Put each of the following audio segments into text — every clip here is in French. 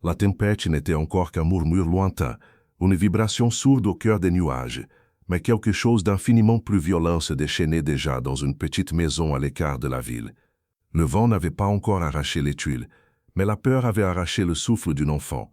La tempête n'était encore qu'un murmure lointain, une vibration sourde au cœur des nuages, mais quelque chose d'infiniment plus violent se déchaînait déjà dans une petite maison à l'écart de la ville. Le vent n'avait pas encore arraché les tuiles, mais la peur avait arraché le souffle d'une enfant.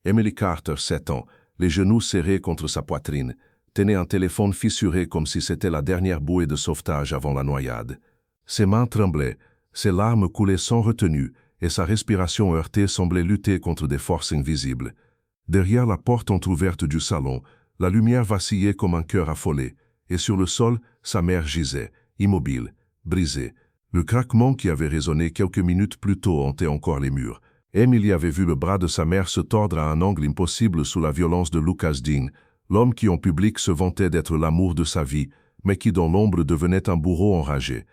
Emily Carter, 7 ans, les genoux serrés contre sa poitrine, tenait un téléphone fissuré comme si c'était la dernière bouée de sauvetage avant la noyade. Ses mains tremblaient, ses larmes coulaient sans retenue, et sa respiration heurtée semblait lutter contre des forces invisibles. Derrière la porte entr'ouverte du salon, la lumière vacillait comme un cœur affolé, et sur le sol, sa mère gisait, immobile, brisée. Le craquement qui avait résonné quelques minutes plus tôt hantait encore les murs. Emily avait vu le bras de sa mère se tordre à un angle impossible sous la violence de Lucas Dean, l'homme qui en public se vantait d'être l'amour de sa vie, mais qui dans l'ombre devenait un bourreau enragé.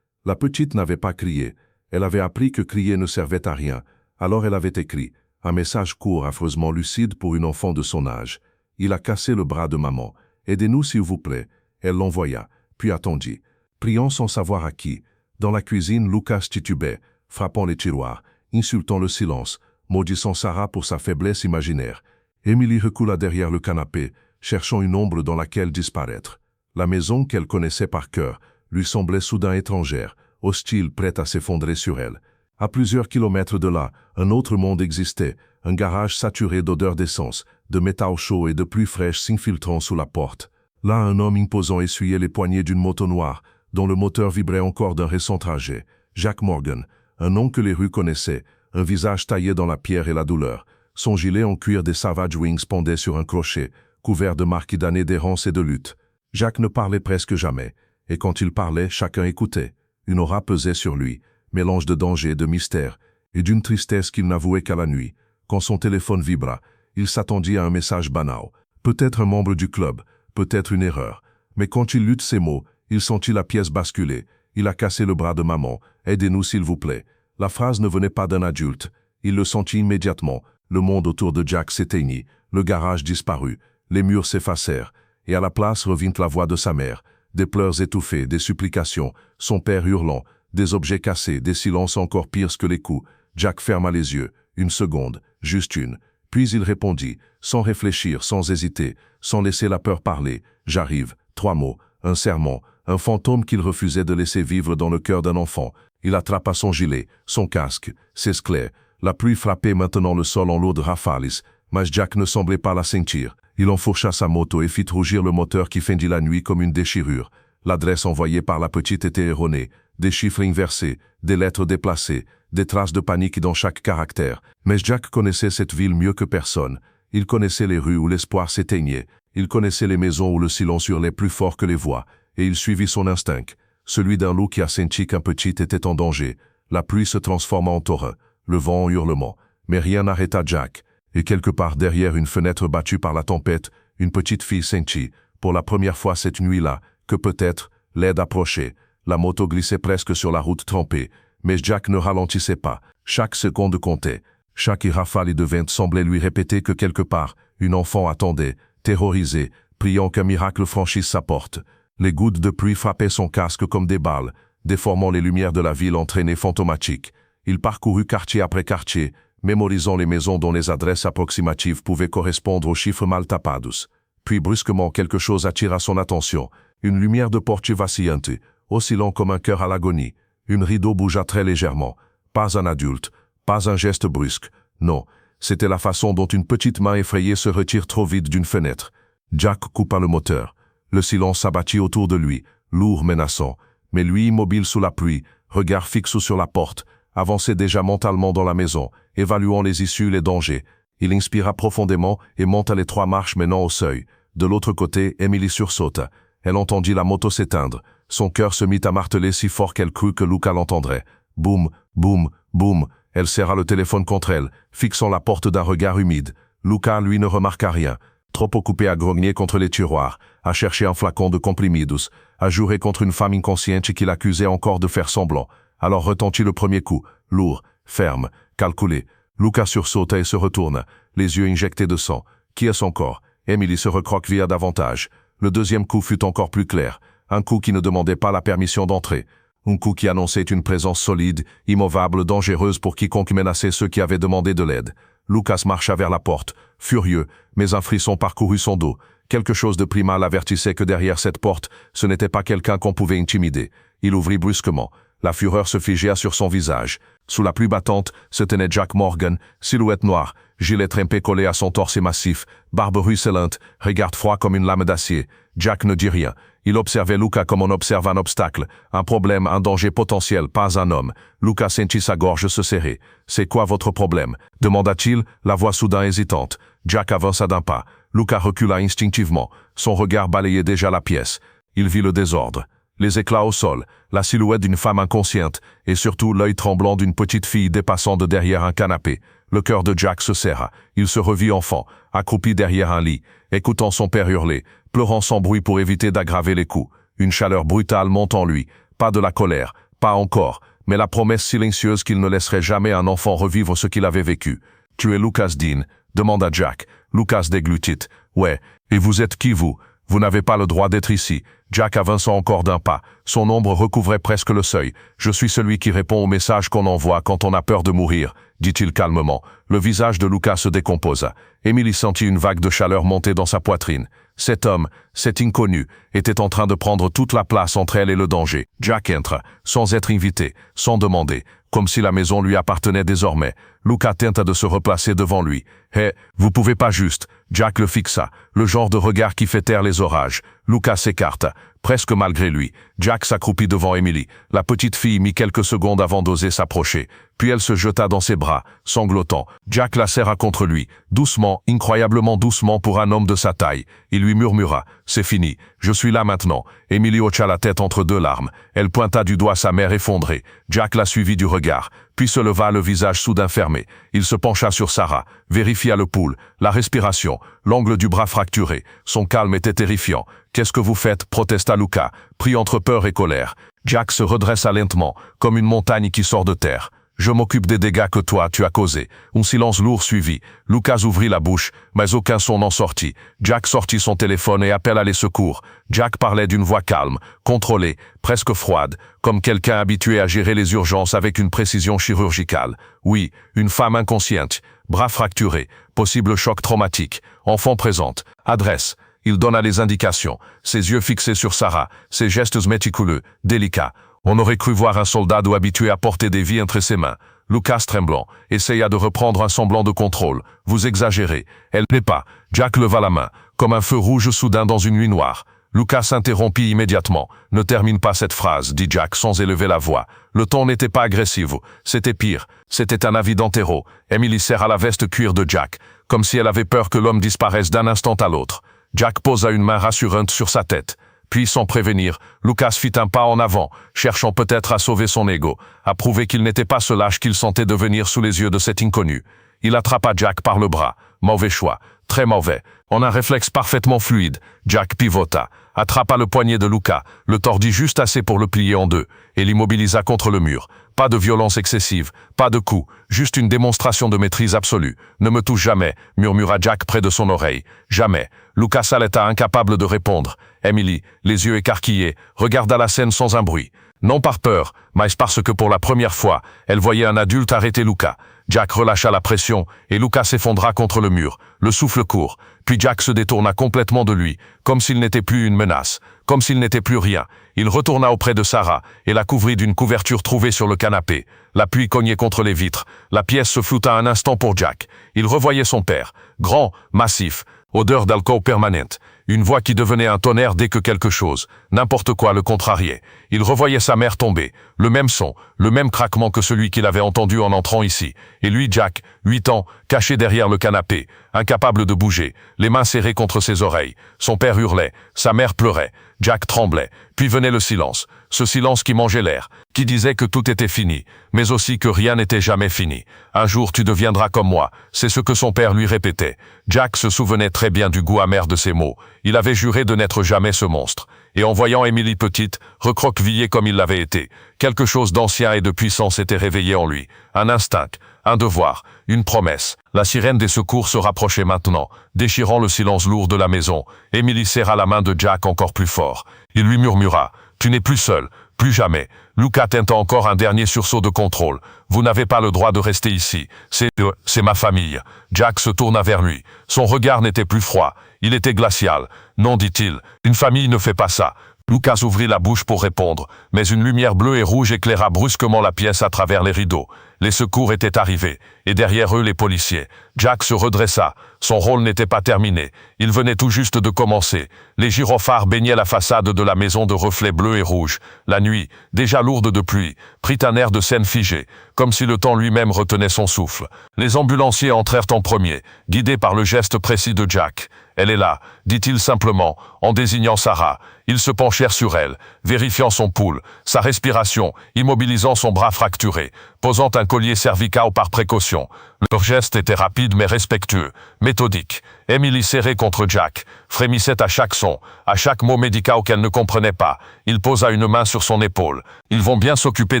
La petite n'avait pas crié. Elle avait appris que crier ne servait à rien. Alors elle avait écrit, un message court affreusement lucide pour une enfant de son âge. Il a cassé le bras de maman. Aidez-nous s'il vous plaît. Elle l'envoya, puis attendit, priant sans savoir à qui. Dans la cuisine, Lucas titubait, frappant les tiroirs, insultant le silence, maudissant Sarah pour sa faiblesse imaginaire. Emily recula derrière le canapé, cherchant une ombre dans laquelle disparaître. La maison qu'elle connaissait par cœur lui semblait soudain étrangère, hostile, prête à s'effondrer sur elle. À plusieurs kilomètres de là, un autre monde existait, un garage saturé d'odeurs d'essence, de métal chaud et de pluie fraîche s'infiltrant sous la porte. Là, un homme imposant essuyait les poignées d'une moto noire, dont le moteur vibrait encore d'un récent trajet. Jack Morgan, un nom que les rues connaissaient, un visage taillé dans la pierre et la douleur. Son gilet en cuir des Savage Wings pendait sur un crochet, couvert de marques d'années d'errance et de lutte. Jack ne parlait presque jamais, et quand il parlait, chacun écoutait. Une aura pesait sur lui, mélange de danger, de mystère, et d'une tristesse qu'il n'avouait qu'à la nuit. Quand son téléphone vibra, il s'attendit à un message banal, peut-être un membre du club, peut-être une erreur. Mais quand il lut ces mots, il sentit la pièce basculer. Il a cassé le bras de maman. Aidez-nous s'il vous plaît. La phrase ne venait pas d'un adulte. Il le sentit immédiatement. Le monde autour de Jack s'éteignit. Le garage disparut. Les murs s'effacèrent. Et à la place revint la voix de sa mère. Des pleurs étouffés, des supplications, son père hurlant, des objets cassés, des silences encore pires que les coups. Jack ferma les yeux. Une seconde, juste une. Puis il répondit, sans réfléchir, sans hésiter, sans laisser la peur parler. J'arrive. 3 mots, un serment, un fantôme qu'il refusait de laisser vivre dans le cœur d'un enfant. Il attrapa son gilet, son casque, ses sclés. La pluie frappait maintenant le sol en lourdes rafales, mais Jack ne semblait pas la sentir. Il enfourcha sa moto et fit rougir le moteur qui fendit la nuit comme une déchirure. L'adresse envoyée par la petite était erronée, des chiffres inversés, des lettres déplacées, des traces de panique dans chaque caractère. Mais Jack connaissait cette ville mieux que personne. Il connaissait les rues où l'espoir s'éteignait. Il connaissait les maisons où le silence hurlait plus fort que les voix. Et il suivit son instinct, celui d'un loup qui a senti qu'un petit était en danger. La pluie se transforma en torrent, le vent en hurlement. Mais rien n'arrêta Jack. Et quelque part derrière une fenêtre battue par la tempête, une petite fille sentit, pour la première fois cette nuit-là, que peut-être, l'aide approchait. La moto glissait presque sur la route trempée, mais Jack ne ralentissait pas. Chaque seconde comptait. Chaque rafale de vent semblait lui répéter que quelque part, une enfant attendait, terrorisée, priant qu'un miracle franchisse sa porte. Les gouttes de pluie frappaient son casque comme des balles, déformant les lumières de la ville entraînées fantomatiques. Il parcourut quartier après quartier, mémorisant les maisons dont les adresses approximatives pouvaient correspondre aux chiffres mal tapados. Puis brusquement quelque chose attira son attention, une lumière de portier vacillante, oscillant comme un cœur à l'agonie. Une rideau bougea très légèrement. Pas un adulte, pas un geste brusque. Non, c'était la façon dont une petite main effrayée se retire trop vite d'une fenêtre. Jack coupa le moteur. Le silence s'abattit autour de lui, lourd, menaçant. Mais lui, immobile sous la pluie, regard fixe sur la porte, avançait déjà mentalement dans la maison, évaluant les issues, les dangers. Il inspira profondément et monta les 3 marches menant au seuil. De l'autre côté, Emily sursauta. Elle entendit la moto s'éteindre. Son cœur se mit à marteler si fort qu'elle crut que Luca l'entendrait. Boum, boum, boum. Elle serra le téléphone contre elle, fixant la porte d'un regard humide. Luca, lui, ne remarqua rien. Trop occupé à grogner contre les tiroirs, à chercher un flacon de comprimidos, à jurer contre une femme inconsciente qui l'accusait encore de faire semblant. Alors retentit le premier coup, lourd, ferme, calculé. Luca sursauta et se retourna, les yeux injectés de sang. Qui est son corps? Emily se recroquevilla davantage. Le deuxième coup fut encore plus clair, un coup qui ne demandait pas la permission d'entrer. Un coup qui annonçait une présence solide, immovable, dangereuse pour quiconque menaçait ceux qui avaient demandé de l'aide. Lucas marcha vers la porte, furieux, mais un frisson parcourut son dos. Quelque chose de primal l'avertissait que derrière cette porte, ce n'était pas quelqu'un qu'on pouvait intimider. Il ouvrit brusquement. La fureur se figea sur son visage. Sous la pluie battante, se tenait Jack Morgan, silhouette noire, gilet trempé collé à son torse massif, barbe ruisselante, regard froid comme une lame d'acier. Jack ne dit rien. Il observait Lucas comme on observe un obstacle, un problème, un danger potentiel, pas un homme. Lucas sentit sa gorge se serrer. « C'est quoi votre problème ?» demanda-t-il, la voix soudain hésitante. Jack avança d'un pas. Lucas recula instinctivement. Son regard balayait déjà la pièce. Il vit le désordre. Les éclats au sol, la silhouette d'une femme inconsciente, et surtout l'œil tremblant d'une petite fille dépassant de derrière un canapé. Le cœur de Jack se serra. Il se revit enfant, accroupi derrière un lit, écoutant son père hurler, pleurant sans bruit pour éviter d'aggraver les coups. Une chaleur brutale monte en lui. Pas de la colère, pas encore, mais la promesse silencieuse qu'il ne laisserait jamais un enfant revivre ce qu'il avait vécu. « Tu es Lucas Dean ?» demanda Jack. Lucas déglutit. « Ouais, et vous êtes qui vous ? Vous n'avez pas le droit d'être ici. » Jack avança encore d'un pas. Son ombre recouvrait presque le seuil. « Je suis celui qui répond au message qu'on envoie quand on a peur de mourir, » dit-il calmement. Le visage de Lucas se décomposa. Emily sentit une vague de chaleur monter dans sa poitrine. Cet homme, cet inconnu, était en train de prendre toute la place entre elle et le danger. Jack entra, sans être invité, sans demander, comme si la maison lui appartenait désormais. Lucas tenta de se replacer devant lui. « Hé, vous pouvez pas juste !» Jack le fixa, le genre de regard qui fait taire les orages. Lucas s'écarta, presque malgré lui. Jack s'accroupit devant Emily. La petite fille mit quelques secondes avant d'oser s'approcher. Puis elle se jeta dans ses bras, sanglotant. Jack la serra contre lui, doucement, incroyablement doucement pour un homme de sa taille. Il lui murmura « C'est fini, je suis là maintenant ». Emily hocha la tête entre deux larmes. Elle pointa du doigt sa mère effondrée. Jack la suivit du regard, puis se leva, le visage soudain fermé. Il se pencha sur Sarah, vérifia le pouls, la respiration, l'angle du bras fracturé. Son calme était terrifiant. « Qu'est-ce que vous faites ?» protesta Lucas, pris entre peur et colère. Jack se redressa lentement, comme une montagne qui sort de terre. « Je m'occupe des dégâts que toi, tu as causés. » Un silence lourd suivit. Lucas ouvrit la bouche, mais aucun son n'en sortit. Jack sortit son téléphone et appela les secours. Jack parlait d'une voix calme, contrôlée, presque froide, comme quelqu'un habitué à gérer les urgences avec une précision chirurgicale. Oui, une femme inconsciente, bras fracturé, possible choc traumatique, enfant présente, adresse. Il donna les indications, ses yeux fixés sur Sarah, ses gestes méticuleux, délicats. On aurait cru voir un soldat habitué à porter des vies entre ses mains. Lucas, tremblant, essaya de reprendre un semblant de contrôle. « Vous exagérez. Elle n'est pas. » Jack leva la main, comme un feu rouge soudain dans une nuit noire. Lucas interrompit immédiatement. « Ne termine pas cette phrase, » dit Jack sans élever la voix. Le ton n'était pas agressif, c'était pire. C'était un avis d'enterro. Emily serra la veste cuir de Jack, comme si elle avait peur que l'homme disparaisse d'un instant à l'autre. Jack posa une main rassurante sur sa tête. Puis, sans prévenir, Lucas fit un pas en avant, cherchant peut-être à sauver son ego, à prouver qu'il n'était pas ce lâche qu'il sentait devenir sous les yeux de cet inconnu. Il attrapa Jack par le bras. Mauvais choix. Très mauvais. En un réflexe parfaitement fluide, Jack pivota, attrapa le poignet de Lucas, le tordit juste assez pour le plier en deux, et l'immobilisa contre le mur. Pas de violence excessive, pas de coup, juste une démonstration de maîtrise absolue. « Ne me touche jamais », murmura Jack près de son oreille. « Jamais ». Lucas s'arrêta, incapable de répondre. Emily, les yeux écarquillés, regarda la scène sans un bruit. Non par peur, mais parce que pour la première fois, elle voyait un adulte arrêter Lucas. Jack relâcha la pression, et Lucas s'effondra contre le mur, le souffle court. Puis Jack se détourna complètement de lui, comme s'il n'était plus une menace, comme s'il n'était plus rien. Il retourna auprès de Sarah, et la couvrit d'une couverture trouvée sur le canapé. La pluie cognait contre les vitres. La pièce se flouta un instant pour Jack. Il revoyait son père, grand, massif, odeur d'alcool permanente. Une voix qui devenait un tonnerre dès que quelque chose, n'importe quoi, le contrariait. Il revoyait sa mère tomber. Le même son, le même craquement que celui qu'il avait entendu en entrant ici. Et lui, Jack, 8 ans, caché derrière le canapé, incapable de bouger, les mains serrées contre ses oreilles. Son père hurlait, sa mère pleurait. Jack tremblait. Puis venait le silence. Ce silence qui mangeait l'air, qui disait que tout était fini, mais aussi que rien n'était jamais fini. Un jour tu deviendras comme moi, c'est ce que son père lui répétait. Jack se souvenait très bien du goût amer de ces mots. Il avait juré de n'être jamais ce monstre. Et en voyant Emily petite, recroquevillée comme il l'avait été, quelque chose d'ancien et de puissant s'était réveillé en lui. Un instinct, un devoir, une promesse. La sirène des secours se rapprochait maintenant, déchirant le silence lourd de la maison. Emily serra la main de Jack encore plus fort. Il lui murmura « Tu n'es plus seul, Plus jamais. Lucas tenta encore un dernier sursaut de contrôle. Vous n'avez pas le droit de rester ici. C'est ma famille. Jack se tourna vers lui. Son regard n'était plus froid. Il était glacial. Non, dit-il. Une famille ne fait pas ça. Lucas ouvrit la bouche pour répondre, mais une lumière bleue et rouge éclaira brusquement la pièce à travers les rideaux. Les secours étaient arrivés, et derrière eux les policiers. Jack se redressa. Son rôle n'était pas terminé. Il venait tout juste de commencer. Les gyrophares baignaient la façade de la maison de reflets bleus et rouges. La nuit, déjà lourde de pluie, prit un air de scène figée, comme si le temps lui-même retenait son souffle. Les ambulanciers entrèrent en premier, guidés par le geste précis de Jack. « Elle est là », dit-il simplement, en désignant Sarah. Ils se penchèrent sur elle, vérifiant son pouls, sa respiration, immobilisant son bras fracturé, posant un collier cervical par précaution. Leur geste était rapide mais respectueux, méthodique. Emily, serrée contre Jack, frémissait à chaque son, à chaque mot médical qu'elle ne comprenait pas. Il posa une main sur son épaule. « Ils vont bien s'occuper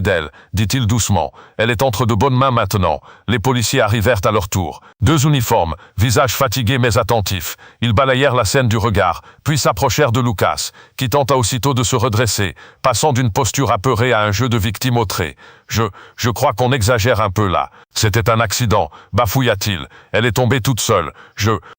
d'elle », dit-il doucement. « Elle est entre de bonnes mains maintenant. » Les policiers arrivèrent à leur tour. 2 uniformes, visages fatigués mais attentifs. Ils balayèrent la scène du regard, puis s'approchèrent de Lucas, qui tenta aussitôt de se redresser, passant d'une posture apeurée à un jeu de victime autré. Je crois qu'on exagère un peu là. C'était un accident, bafouilla-t-il. Elle est tombée toute seule.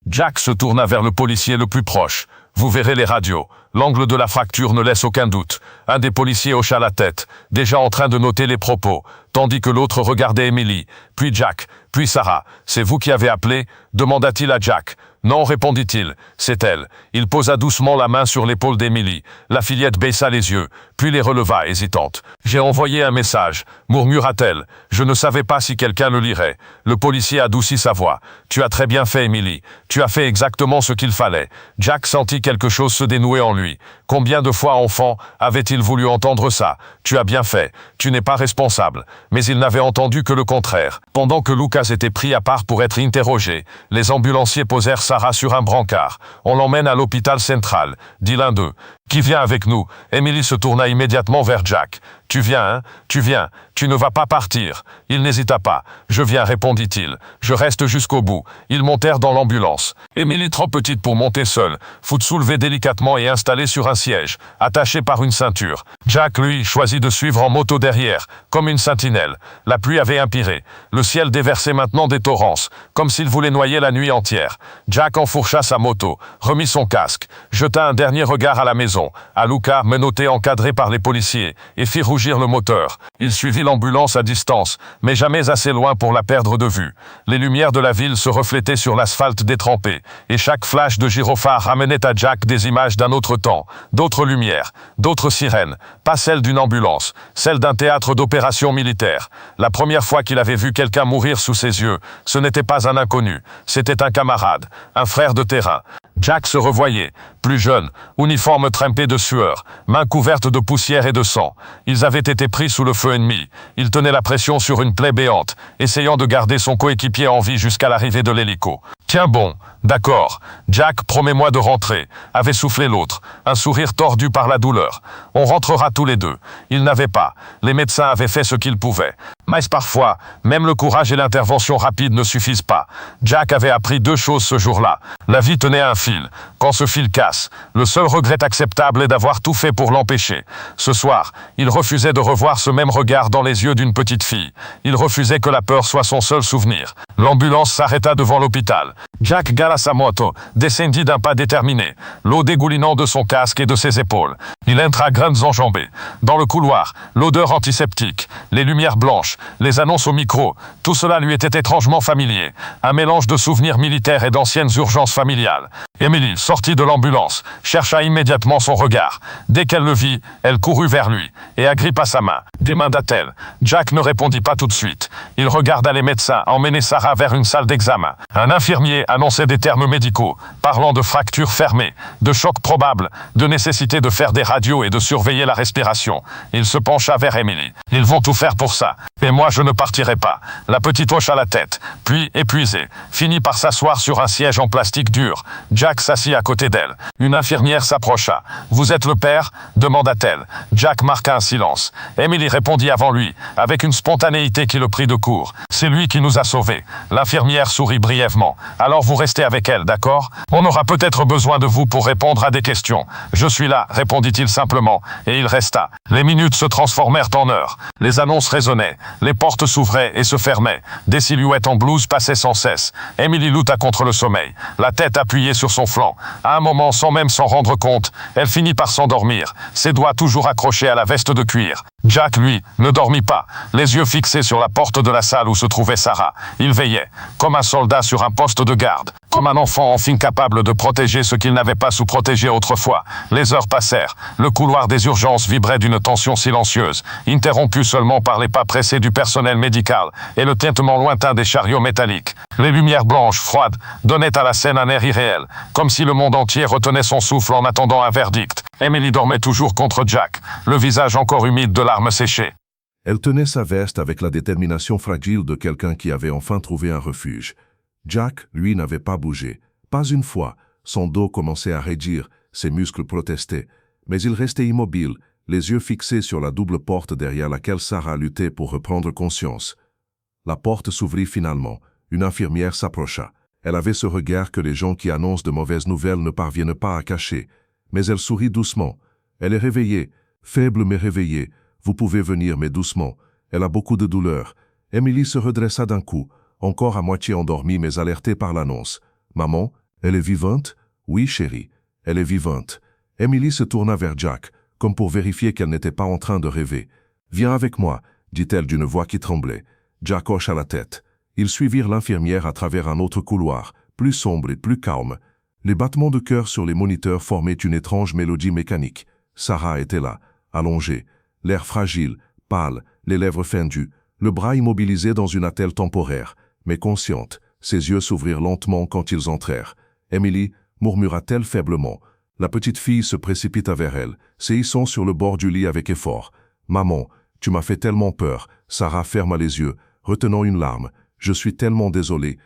Jack se tourna vers le policier le plus proche. Vous verrez les radios. L'angle de la fracture ne laisse aucun doute. Un des policiers hocha la tête, déjà en train de noter les propos, tandis que l'autre regardait Emily, puis Jack, puis Sarah. « C'est vous qui avez appelé ?» demanda-t-il à Jack. « Non, répondit-il, c'est elle. » Il posa doucement la main sur l'épaule d'Emily. La fillette baissa les yeux, puis les releva, hésitante. « J'ai envoyé un message, » murmura-t-elle. « Je ne savais pas si quelqu'un le lirait. » Le policier adoucit sa voix. « Tu as très bien fait, Emily. Tu as fait exactement ce qu'il fallait. » Jack sentit quelque chose se dénouer en lui. Combien de fois, enfant, avait-il voulu entendre ça? « Tu as bien fait. Tu n'es pas responsable. » Mais il n'avait entendu que le contraire. Pendant que Lucas était pris à part pour être interrogé, les ambulanciers posèrent Sarah sur un brancard. « On l'emmène à l'hôpital central », dit l'un d'eux. « Qui vient avec nous ?» Emily se tourna immédiatement vers Jack. « Tu viens, hein? Tu viens. Tu ne vas pas partir. » Il n'hésita pas. « Je viens, répondit-il. Je reste jusqu'au bout. » Ils montèrent dans l'ambulance. Emily, trop petite pour monter seule, fut soulevée délicatement et installée sur un siège, attachée par une ceinture. Jack, lui, choisit de suivre en moto derrière, comme une sentinelle. La pluie avait empiré. Le ciel déversait maintenant des torrents, comme s'il voulait noyer la nuit entière. Jack enfourcha sa moto, remit son casque, jeta un dernier regard à la maison, à Lucas, menotté encadré par les policiers, et fit rougir le moteur. Il suivit l'ambulance à distance, mais jamais assez loin pour la perdre de vue. Les lumières de la ville se reflétaient sur l'asphalte détrempé, et chaque flash de gyrophare ramenait à Jack des images d'un autre temps, d'autres lumières, d'autres sirènes, pas celles d'une ambulance, celles d'un théâtre d'opération militaire. La première fois qu'il avait vu quelqu'un mourir sous ses yeux, ce n'était pas un inconnu, c'était un camarade, un frère de terrain. Jack se revoyait, plus jeune, uniforme trempé de sueur, mains couvertes de poussière et de sang. Ils avaient été pris sous le feu ennemi. Il tenait la pression sur une plaie béante, essayant de garder son coéquipier en vie jusqu'à l'arrivée de l'hélico. « Tiens bon, d'accord. Jack, promets-moi de rentrer », avait soufflé l'autre, un sourire tordu par la douleur. « On rentrera tous les deux. » Ils n'avaient pas. Les médecins avaient fait ce qu'ils pouvaient. Mais parfois, même le courage et l'intervention rapide ne suffisent pas. Jack avait appris 2 choses ce jour-là. La vie tenait un fil. Quand ce fil casse, le seul regret acceptable est d'avoir tout fait pour l'empêcher. Ce soir, il refusait de revoir ce même regard dans les yeux d'une petite fille. Il refusait que la peur soit son seul souvenir. L'ambulance s'arrêta devant l'hôpital. Jack gala sa moto, descendit d'un pas déterminé, l'eau dégoulinant de son casque et de ses épaules. Il entra grandes enjambées. Dans le couloir, l'odeur antiseptique, les lumières blanches, les annonces au micro, tout cela lui était étrangement familier. Un mélange de souvenirs militaires et d'anciennes urgences familiales. Emily, sortie de l'ambulance, chercha immédiatement son regard. Dès qu'elle le vit, elle courut vers lui et agrippa sa main. Demanda-t-elle. Jack ne répondit pas tout de suite. Il regarda les médecins emmener Sarah vers une salle d'examen. Un infirmier annonçait des termes médicaux, parlant de fractures fermées, de chocs probables, de nécessité de faire des radios et de surveiller la respiration. Il se pencha vers Emily. Ils vont tout faire pour ça. Et moi, je ne partirai pas. La petite hocha la tête, puis, épuisée, finit par s'asseoir sur un siège en plastique dur. Jack s'assit à côté d'elle. Une infirmière s'approcha. « Vous êtes le père ?» demanda-t-elle. Jack marqua un silence. Emily répondit avant lui, avec une spontanéité qui le prit de court. « C'est lui qui nous a sauvés. » L'infirmière sourit brièvement. Alors vous restez avec elle, d'accord? On aura peut-être besoin de vous pour répondre à des questions. Je suis là, répondit-il simplement, et il resta. Les minutes se transformèrent en heures. Les annonces résonnaient. Les portes s'ouvraient et se fermaient. Des silhouettes en blouse passaient sans cesse. Emily loutta contre le sommeil, la tête appuyée sur son flanc. À un moment, sans même s'en rendre compte, elle finit par s'endormir, ses doigts toujours accrochés à la veste de cuir. Jack, lui, ne dormit pas, les yeux fixés sur la porte de la salle où se trouvait Sarah. Il veillait, comme un soldat sur un poste de garde, comme un enfant enfin capable de protéger ce qu'il n'avait pas sous-protégé autrefois. Les heures passèrent. Le couloir des urgences vibrait d'une tension silencieuse, interrompue seulement par les pas pressés du personnel médical et le tintement lointain des chariots métalliques. Les lumières blanches, froides, donnaient à la scène un air irréel, comme si le monde entier retenait son souffle en attendant un verdict. Emily dormait toujours contre Jack, le visage encore humide de larmes séchées. Elle tenait sa veste avec la détermination fragile de quelqu'un qui avait enfin trouvé un refuge. Jack, lui, n'avait pas bougé. Pas une fois. Son dos commençait à raidire, ses muscles protestaient. Mais il restait immobile, les yeux fixés sur la double porte derrière laquelle Sarah luttait pour reprendre conscience. La porte s'ouvrit finalement. Une infirmière s'approcha. Elle avait ce regard que les gens qui annoncent de mauvaises nouvelles ne parviennent pas à cacher. Mais elle sourit doucement. Elle est réveillée, faible mais réveillée. Vous pouvez venir, mais doucement. Elle a beaucoup de douleur. Emily se redressa d'un coup, encore à moitié endormie mais alertée par l'annonce. « Maman, elle est vivante ?»« Oui, chérie, elle est vivante. » Emily se tourna vers Jack, comme pour vérifier qu'elle n'était pas en train de rêver. « Viens avec moi, » dit-elle d'une voix qui tremblait. Jack hocha la tête. Ils suivirent l'infirmière à travers un autre couloir, plus sombre et plus calme. Les battements de cœur sur les moniteurs formaient une étrange mélodie mécanique. Sarah était là, allongée, l'air fragile, pâle, les lèvres fendues, le bras immobilisé dans une attelle temporaire, mais consciente. Ses yeux s'ouvrirent lentement quand ils entrèrent. « Emily » murmura-t-elle faiblement. La petite fille se précipita vers elle, s'hissant sur le bord du lit avec effort. « Maman, tu m'as fait tellement peur. » Sarah ferma les yeux, retenant une larme. « Je suis tellement désolé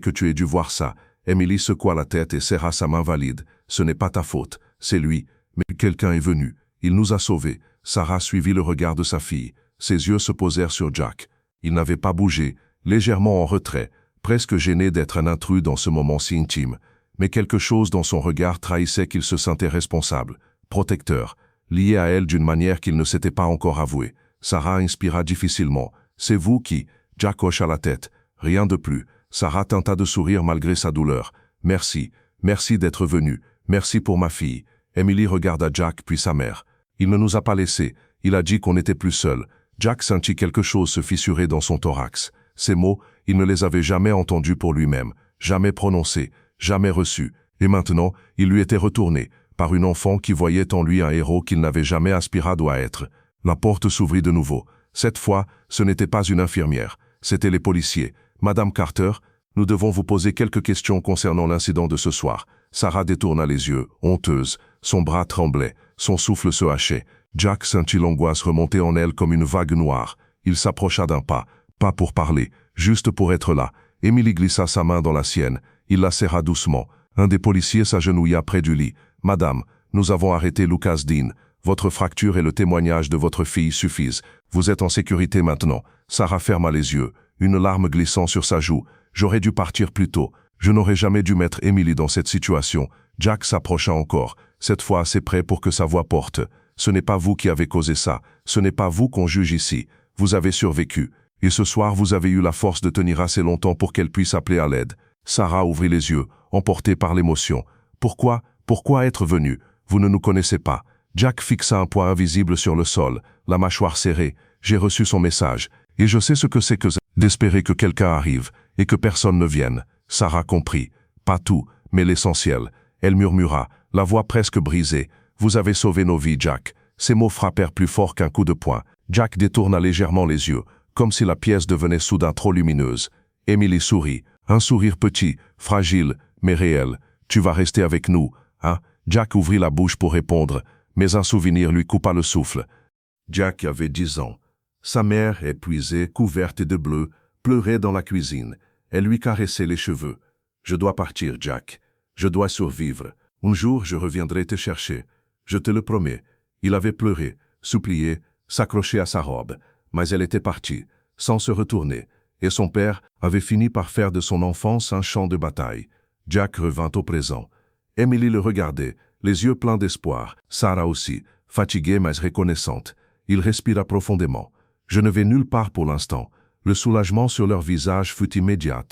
que tu aies dû voir ça. » Emily secoua la tête et serra sa main valide. « Ce n'est pas ta faute, c'est lui. Mais quelqu'un est venu. Il nous a sauvés. » Sarah suivit le regard de sa fille. Ses yeux se posèrent sur Jack. Il n'avait pas bougé, légèrement en retrait, presque gêné d'être un intrus dans ce moment si intime. Mais quelque chose dans son regard trahissait qu'il se sentait responsable, protecteur, lié à elle d'une manière qu'il ne s'était pas encore avoué. Sarah inspira difficilement. « C'est vous qui… » Jack hocha la tête. Rien de plus. Sarah tenta de sourire malgré sa douleur. « Merci, merci d'être venu. Merci pour ma fille. » Emily regarda Jack puis sa mère. « Il ne nous a pas laissés. Il a dit qu'on n'était plus seuls. » Jack sentit quelque chose se fissurer dans son thorax. Ces mots, il ne les avait jamais entendus pour lui-même, jamais prononcés, jamais reçus. Et maintenant, il lui était retourné, par une enfant qui voyait en lui un héros qu'il n'avait jamais aspiré à être. La porte s'ouvrit de nouveau. Cette fois, ce n'était pas une infirmière, c'étaient les policiers. « Madame Carter, nous devons vous poser quelques questions concernant l'incident de ce soir. » Sarah détourna les yeux, honteuse. Son bras tremblait, son souffle se hachait. Jack sentit l'angoisse remonter en elle comme une vague noire. Il s'approcha d'un pas pour parler, juste pour être là. Emily glissa sa main dans la sienne. Il la serra doucement. Un des policiers s'agenouilla près du lit. « Madame, nous avons arrêté Lucas Dean. Votre fracture et le témoignage de votre fille suffisent. Vous êtes en sécurité maintenant. » Sarah ferma les yeux, une larme glissant sur sa joue. « J'aurais dû partir plus tôt. Je n'aurais jamais dû mettre Emily dans cette situation. » Jack s'approcha encore, cette fois assez près pour que sa voix porte. « Ce n'est pas vous qui avez causé ça. Ce n'est pas vous qu'on juge ici. Vous avez survécu. Et ce soir, vous avez eu la force de tenir assez longtemps pour qu'elle puisse appeler à l'aide. » Sarah ouvrit les yeux, emportée par l'émotion. « Pourquoi être venu? Vous ne nous connaissez pas. » Jack fixa un poing invisible sur le sol, la mâchoire serrée. « J'ai reçu son message, et je sais ce que c'est que d'espérer que quelqu'un arrive, et que personne ne vienne. » Sarah comprit. Pas tout, mais l'essentiel. Elle murmura, la voix presque brisée. « Vous avez sauvé nos vies, Jack. » Ces mots frappèrent plus fort qu'un coup de poing. Jack détourna légèrement les yeux, comme si la pièce devenait soudain trop lumineuse. Emily sourit, un sourire petit, fragile, mais réel. « Tu vas rester avec nous, hein ?» Jack ouvrit la bouche pour répondre, mais un souvenir lui coupa le souffle. Jack avait 10 ans. Sa mère, épuisée, couverte de bleu, pleurait dans la cuisine. Elle lui caressait les cheveux. « Je dois partir, Jack. Je dois survivre. Un jour, je reviendrai te chercher. Je te le promets. » Il avait pleuré, supplié, s'accroché à sa robe. Mais elle était partie, sans se retourner. et son père avait fini par faire de son enfance un champ de bataille. Jack revint au présent. Emily le regardait, les yeux pleins d'espoir, Sarah aussi, fatiguée mais reconnaissante. Il respira profondément. Je ne vais nulle part pour l'instant. Le soulagement sur leur visage fut immédiat,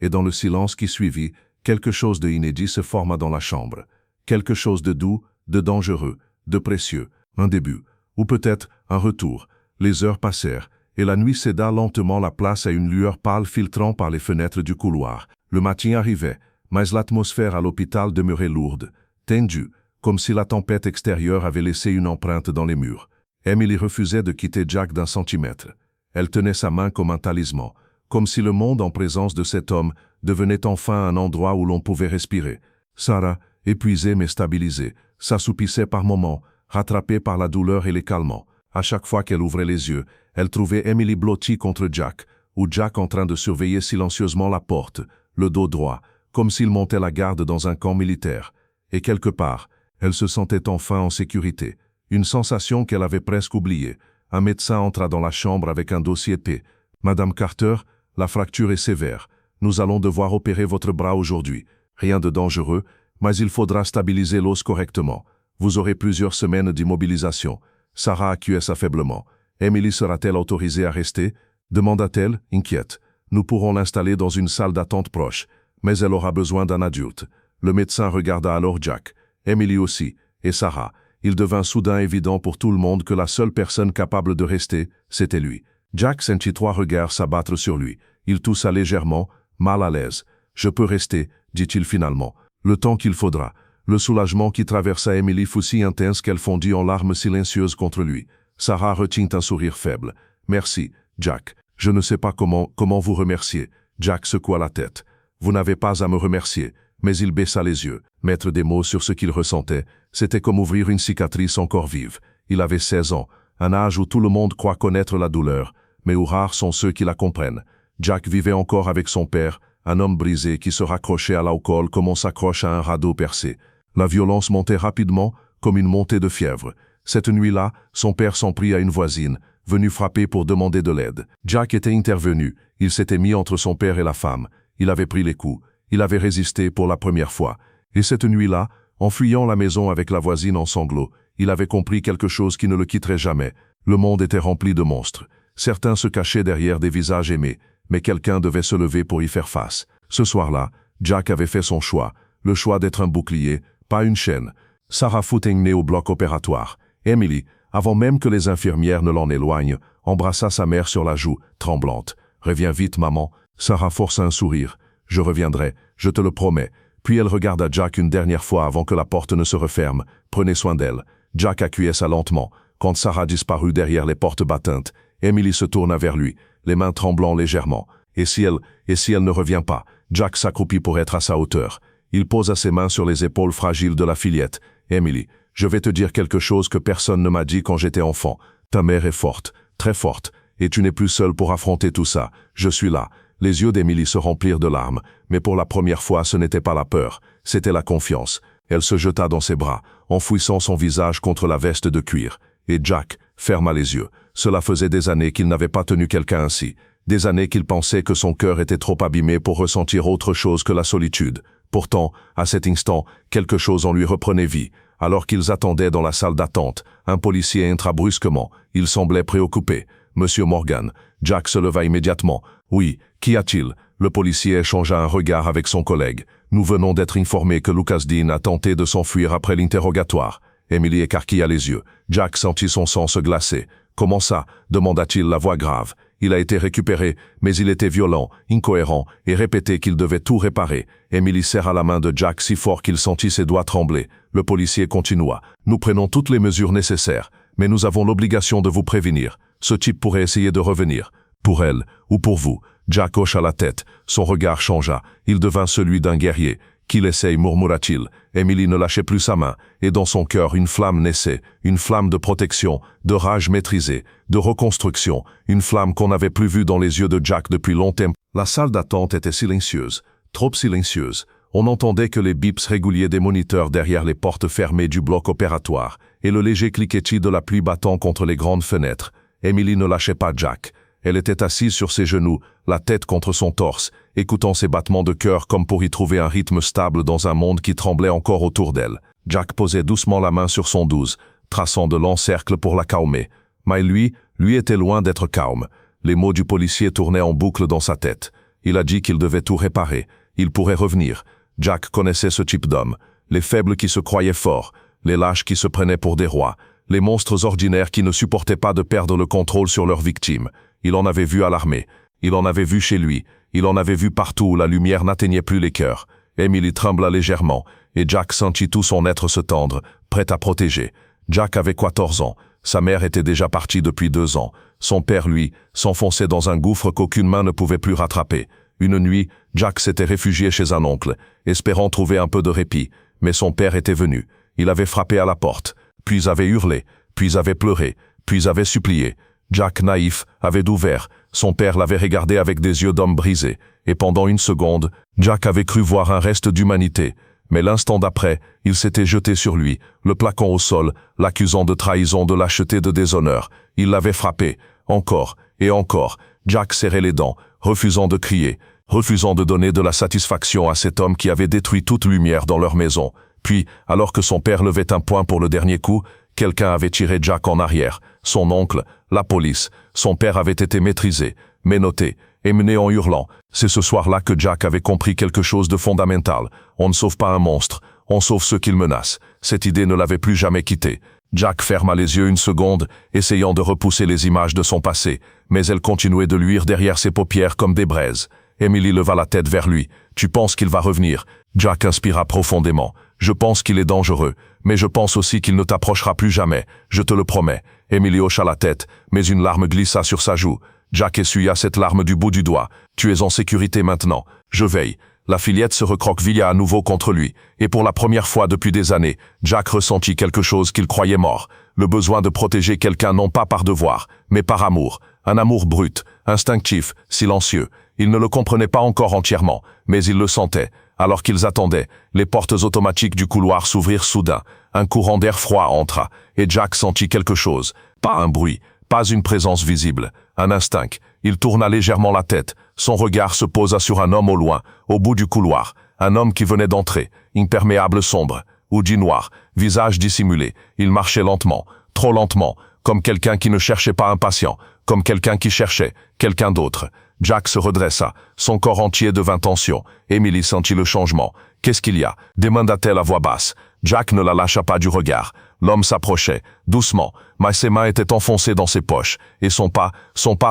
et dans le silence qui suivit, quelque chose d'inédit se forma dans la chambre. Quelque chose de doux, de dangereux, de précieux, un début, ou peut-être un retour. Les heures passèrent, et la nuit céda lentement la place à une lueur pâle filtrant par les fenêtres du couloir. Le matin arrivait, mais l'atmosphère à l'hôpital demeurait lourde, tendue, comme si la tempête extérieure avait laissé une empreinte dans les murs. Emily refusait de quitter Jack d'un centimètre. Elle tenait sa main comme un talisman, comme si le monde en présence de cet homme devenait enfin un endroit où l'on pouvait respirer. Sarah, épuisée mais stabilisée, s'assoupissait par moments, rattrapée par la douleur et les calmants. À chaque fois qu'elle ouvrait les yeux, elle trouvait Emily blottie contre Jack, ou Jack en train de surveiller silencieusement la porte, le dos droit, comme s'il montait la garde dans un camp militaire. Et quelque part, elle se sentait enfin en sécurité. Une sensation qu'elle avait presque oubliée. Un médecin entra dans la chambre avec un dossier épais. « Madame Carter, la fracture est sévère. Nous allons devoir opérer votre bras aujourd'hui. Rien de dangereux, mais il faudra stabiliser l'os correctement. Vous aurez plusieurs semaines d'immobilisation. » Sarah acquiesça faiblement. « Emily sera-t-elle autorisée à rester ?» demanda-t-elle, inquiète. « Nous pourrons l'installer dans une salle d'attente proche, mais elle aura besoin d'un adulte. » Le médecin regarda alors Jack, Emily aussi, et Sarah. Il devint soudain évident pour tout le monde que la seule personne capable de rester, c'était lui. Jack sentit 3 regards s'abattre sur lui. Il toussa légèrement, mal à l'aise. « Je peux rester, dit-il finalement, le temps qu'il faudra. » Le soulagement qui traversa Emily fut si intense qu'elle fondit en larmes silencieuses contre lui. Sarah retint un sourire faible. « Merci, Jack. Je ne sais pas comment vous remercier. » Jack secoua la tête. « Vous n'avez pas à me remercier. » Mais il baissa les yeux. Mettre des mots sur ce qu'il ressentait, c'était comme ouvrir une cicatrice encore vive. Il avait 16 ans, un âge où tout le monde croit connaître la douleur, mais où rares sont ceux qui la comprennent. Jack vivait encore avec son père, un homme brisé qui se raccrochait à l'alcool comme on s'accroche à un radeau percé. La violence montait rapidement, comme une montée de fièvre. Cette nuit-là, son père s'en prit à une voisine, venue frapper pour demander de l'aide. Jack était intervenu, il s'était mis entre son père et la femme. Il avait pris les coups. Il avait résisté pour la première fois. Et cette nuit-là, en fuyant la maison avec la voisine en sanglots, il avait compris quelque chose qui ne le quitterait jamais. Le monde était rempli de monstres. Certains se cachaient derrière des visages aimés, mais quelqu'un devait se lever pour y faire face. Ce soir-là, Jack avait fait son choix, le choix d'être un bouclier, pas une chaîne. Sarah fut emmenée au bloc opératoire. Emily, avant même que les infirmières ne l'en éloignent, embrassa sa mère sur la joue, tremblante. « Reviens vite, maman. » Sarah força un sourire. « Je reviendrai, je te le promets. » Puis elle regarda Jack une dernière fois avant que la porte ne se referme. « Prenez soin d'elle. » Jack acquiesça lentement. Quand Sarah disparut derrière les portes battantes, Emily se tourna vers lui, les mains tremblant légèrement. Et si elle ne revient pas? Jack s'accroupit pour être à sa hauteur. Il posa ses mains sur les épaules fragiles de la fillette. « Emily, je vais te dire quelque chose que personne ne m'a dit quand j'étais enfant. Ta mère est forte, très forte, et tu n'es plus seule pour affronter tout ça. Je suis là. » Les yeux d'Emily se remplirent de larmes, mais pour la première fois ce n'était pas la peur, c'était la confiance. Elle se jeta dans ses bras, enfouissant son visage contre la veste de cuir. Et Jack ferma les yeux. Cela faisait des années qu'il n'avait pas tenu quelqu'un ainsi. Des années qu'il pensait que son cœur était trop abîmé pour ressentir autre chose que la solitude. Pourtant, à cet instant, quelque chose en lui reprenait vie. Alors qu'ils attendaient dans la salle d'attente, un policier entra brusquement. Il semblait préoccupé. « Monsieur Morgan. » Jack se leva immédiatement. « Oui, qu'y a-t-il » Le policier échangea un regard avec son collègue. « Nous venons d'être informés que Lucas Dean a tenté de s'enfuir après l'interrogatoire. » Emily écarquilla les yeux. Jack sentit son sang se glacer. « Comment ça » demanda-t-il la voix grave. Il a été récupéré, mais il était violent, incohérent, et répétait qu'il devait tout réparer. Emily serra la main de Jack si fort qu'il sentit ses doigts trembler. Le policier continua. « Nous prenons toutes les mesures nécessaires, mais nous avons l'obligation de vous prévenir. Ce type pourrait essayer de revenir. Pour elle, ou pour vous. » Jack hocha la tête. Son regard changea. Il devint celui d'un guerrier. « Qu'il essaye, murmura-t-il. » Emily ne lâchait plus sa main, et dans son cœur une flamme naissait, une flamme de protection, de rage maîtrisée, de reconstruction, une flamme qu'on n'avait plus vue dans les yeux de Jack depuis longtemps. La salle d'attente était silencieuse, trop silencieuse. On n'entendait que les bips réguliers des moniteurs derrière les portes fermées du bloc opératoire, et le léger cliquetis de la pluie battant contre les grandes fenêtres. Emily ne lâchait pas Jack. Elle était assise sur ses genoux, la tête contre son torse, écoutant ses battements de cœur comme pour y trouver un rythme stable dans un monde qui tremblait encore autour d'elle. Jack posait doucement la main sur son 12, traçant de longs cercles pour la calmer. Mais lui était loin d'être calme. Les mots du policier tournaient en boucle dans sa tête. Il a dit qu'il devait tout réparer. Il pourrait revenir. Jack connaissait ce type d'homme. Les faibles qui se croyaient forts, les lâches qui se prenaient pour des rois, les monstres ordinaires qui ne supportaient pas de perdre le contrôle sur leurs victimes. Il en avait vu à l'armée. Il en avait vu chez lui. Il en avait vu partout où la lumière n'atteignait plus les cœurs. Emily trembla légèrement, et Jack sentit tout son être se tendre, prêt à protéger. Jack avait 14 ans. Sa mère était déjà partie depuis 2 ans. Son père, lui, s'enfonçait dans un gouffre qu'aucune main ne pouvait plus rattraper. Une nuit, Jack s'était réfugié chez un oncle, espérant trouver un peu de répit. Mais son père était venu. Il avait frappé à la porte, puis avait hurlé, puis avait pleuré, puis avait supplié. Jack, naïf, avait ouvert. Son père l'avait regardé avec des yeux d'homme brisé. Et pendant une seconde, Jack avait cru voir un reste d'humanité. Mais l'instant d'après, il s'était jeté sur lui, le plaquant au sol, l'accusant de trahison, de lâcheté, de déshonneur. Il l'avait frappé, encore et encore. Jack serrait les dents, refusant de crier, refusant de donner de la satisfaction à cet homme qui avait détruit toute lumière dans leur maison. Puis, alors que son père levait un poing pour le dernier coup, quelqu'un avait tiré Jack en arrière. Son oncle, la police. Son père avait été maîtrisé, menotté, et mené en hurlant. C'est ce soir-là que Jack avait compris quelque chose de fondamental. On ne sauve pas un monstre, on sauve ceux qu'il menace. Cette idée ne l'avait plus jamais quitté. Jack ferma les yeux une seconde, essayant de repousser les images de son passé, mais elles continuaient de luire derrière ses paupières comme des braises. Emily leva la tête vers lui. « Tu penses qu'il va revenir ?» Jack inspira profondément. « Je pense qu'il est dangereux, mais je pense aussi qu'il ne t'approchera plus jamais, je te le promets. » Emily hocha la tête, mais une larme glissa sur sa joue. Jack essuya cette larme du bout du doigt. « Tu es en sécurité maintenant. Je veille. » La fillette se recroquevilla à nouveau contre lui, et pour la première fois depuis des années, Jack ressentit quelque chose qu'il croyait mort. Le besoin de protéger quelqu'un non pas par devoir, mais par amour. Un amour brut, instinctif, silencieux. Il ne le comprenait pas encore entièrement, mais il le sentait. Alors qu'ils attendaient, les portes automatiques du couloir s'ouvrirent soudain. Un courant d'air froid entra, et Jack sentit quelque chose. Pas un bruit, pas une présence visible, un instinct. Il tourna légèrement la tête. Son regard se posa sur un homme au loin, au bout du couloir. Un homme qui venait d'entrer, imperméable sombre, hoodie noir, visage dissimulé. Il marchait lentement, trop lentement, comme quelqu'un qui ne cherchait pas un patient, comme quelqu'un qui cherchait quelqu'un d'autre. Jack se redressa, son corps entier devint tension. Emily sentit le changement. « Qu'est-ce qu'il y a ?» demanda-t-elle à voix basse. Jack ne la lâcha pas du regard. L'homme s'approchait, doucement, mais ses mains étaient enfoncées dans ses poches, et son pas